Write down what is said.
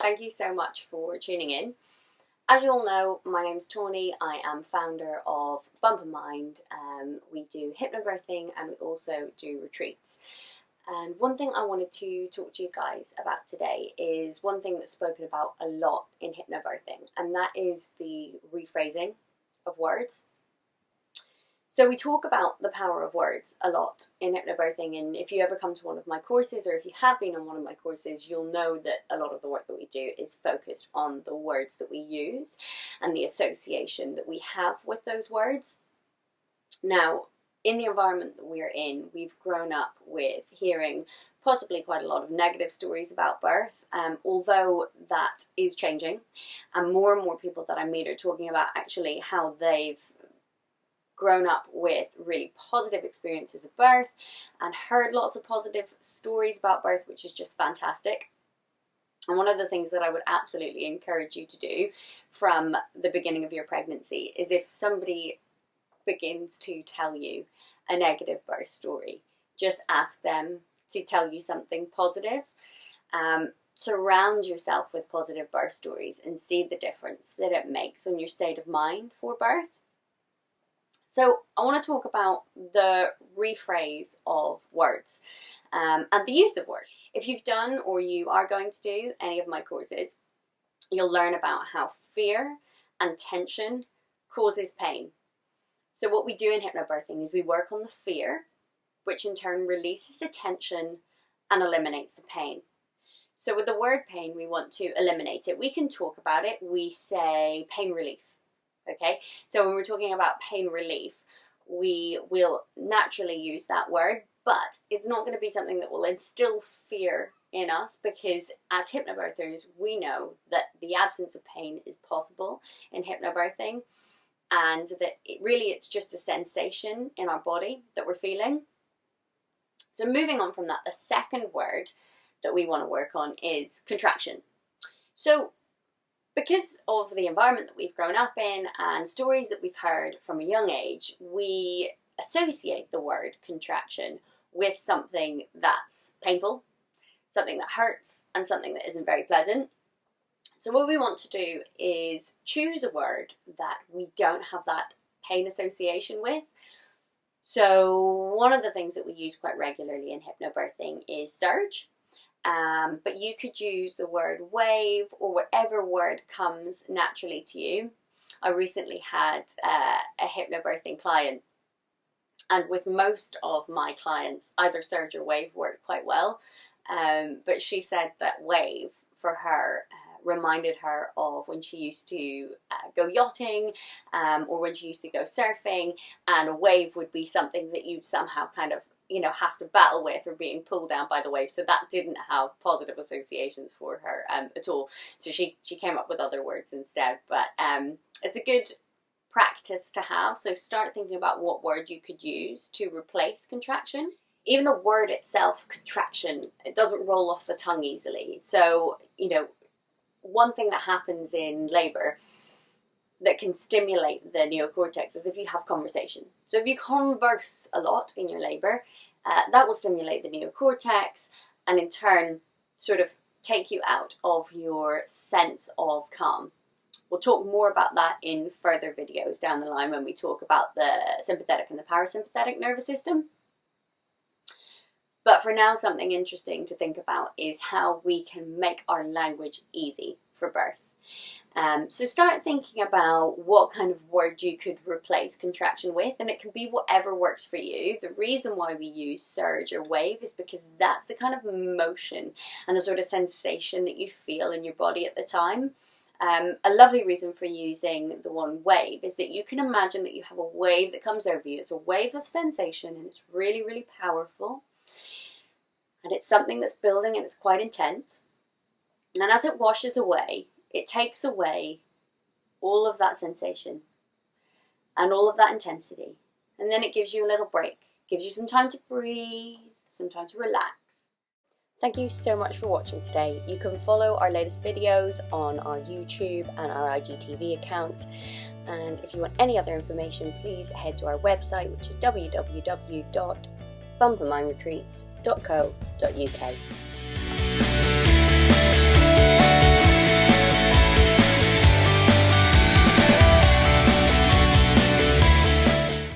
Thank you so much for tuning in. As you all know, my name's Tawny. I am founder of Bump and Mind. We do hypnobirthing and we also do retreats. And one thing I wanted to talk to you guys about today is one thing that's spoken about a lot in hypnobirthing, and that is the rephrasing of words. So we talk about the power of words a lot in hypnobirthing, and if you ever come to one of my courses, or if you have been on one of my courses, you'll know that a lot of the work that we do is focused on the words that we use and the association that we have with those words. Now, in the environment that we're in, we've grown up with hearing possibly quite a lot of negative stories about birth, although that is changing, and more people that I meet are talking about actually how they've grown up with really positive experiences of birth and heard lots of positive stories about birth, which is just fantastic. And one of the things that I would absolutely encourage you to do from the beginning of your pregnancy is, if somebody begins to tell you a negative birth story, just ask them to tell you something positive. Surround yourself with positive birth stories and see the difference that it makes on your state of mind for birth. So I want to talk about the rephrase of words and the use of words. If you've done or you are going to do any of my courses, you'll learn about how fear and tension causes pain. So what we do in hypnobirthing is we work on the fear, which in turn releases the tension and eliminates the pain. So with the word pain, we want to eliminate it. We can talk about it. We say pain relief. Okay, so when we're talking about pain relief, we will naturally use that word, but it's not going to be something that will instill fear in us, because as hypnobirthers, we know that the absence of pain is possible in hypnobirthing, and that it's just a sensation in our body that we're feeling. So moving on from that, the second word that we want to work on is contraction. So because of the environment that we've grown up in and stories that we've heard from a young age, we associate the word contraction with something that's painful, something that hurts, and something that isn't very pleasant. So what we want to do is choose a word that we don't have that pain association with. So one of the things that we use quite regularly in hypnobirthing is surge. But you could use the word wave or whatever word comes naturally to you. I recently had a hypnobirthing client, and with most of my clients, either surge or wave worked quite well. But she said that wave for her reminded her of when she used to go yachting, or when she used to go surfing, and a wave would be something that you'd somehow kind of have to battle with, or being pulled down by the wave. So that didn't have positive associations for her at all. So she came up with other words instead. But it's a good practice to have. So start thinking about what word you could use to replace contraction. Even the word itself, contraction, it doesn't roll off the tongue easily. So, one thing that happens in labour that can stimulate the neocortex is if you have conversation. So if you converse a lot in your labour, that will stimulate the neocortex and in turn sort of take you out of your sense of calm. We'll talk more about that in further videos down the line when we talk about the sympathetic and the parasympathetic nervous system. But for now, something interesting to think about is how we can make our language easy for birth. So start thinking about what kind of word you could replace contraction with, and it can be whatever works for you. The reason why we use surge or wave is because that's the kind of motion and the sort of sensation that you feel in your body at the time. A lovely reason for using the one wave is that you can imagine that you have a wave that comes over you. It's a wave of sensation, and it's really, really powerful. And it's something that's building, and it's quite intense. And as it washes away, it takes away all of that sensation and all of that intensity. And then it gives you a little break, gives you some time to breathe, some time to relax. Thank you so much for watching today. You can follow our latest videos on our YouTube and our IGTV account. And if you want any other information, please head to our website, which is www.bumpandmindretreats.co.uk.